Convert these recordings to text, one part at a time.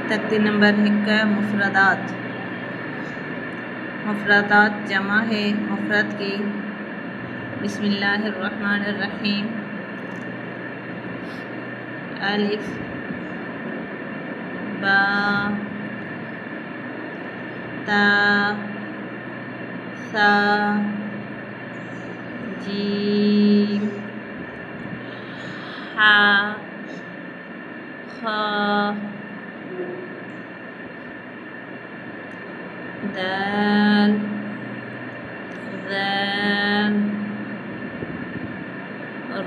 तख्ती नंबर 1 मुफरदात। मुफरदात जमा है मुफरद की। बिस्मिल्लाहिर्रहमानिर्रहीम। अलिफ बा ता सा जीम हा खा दाल ज़ाल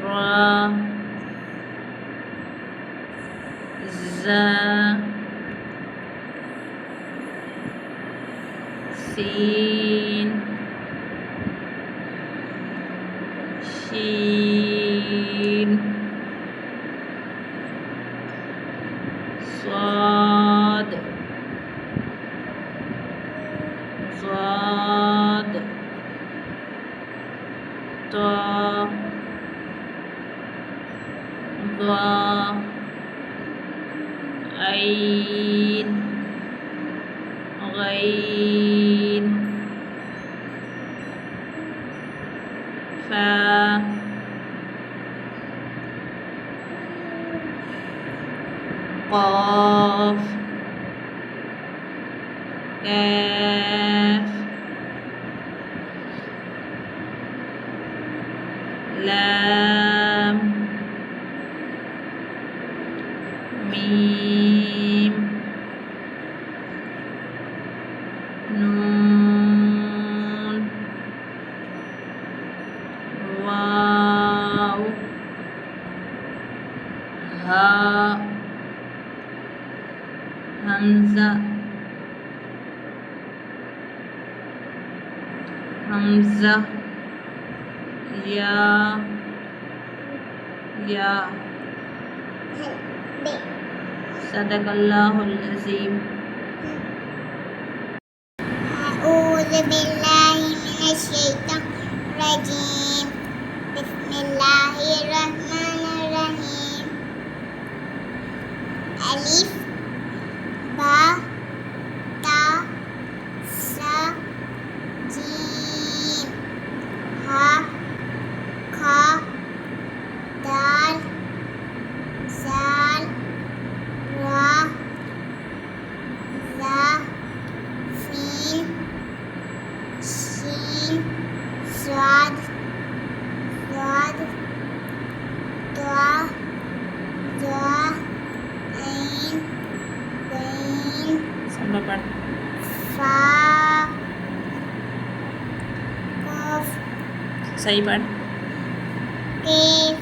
रा ज़ा सीन शीन स्वाद ज़ाद ता ज़ा ऐन गैन फा क़ाफ कैफ लाम मीम नून वाव हा हमज़ा हमज़ा या सदक़ल्लाहुल अज़ीम। अऊज़ु बिल्लाहि मिनश शैतानिर रजीम। बिस्मिल्लाहिर्रहमानिर्रहीम। अलिफ बा ता सा जीम हा खा दाल ज़ाल रा ज़ा सीन शीन स्वाद ता ज़ा ऐन गैन फा क़ाफ सही पढ़। कैफ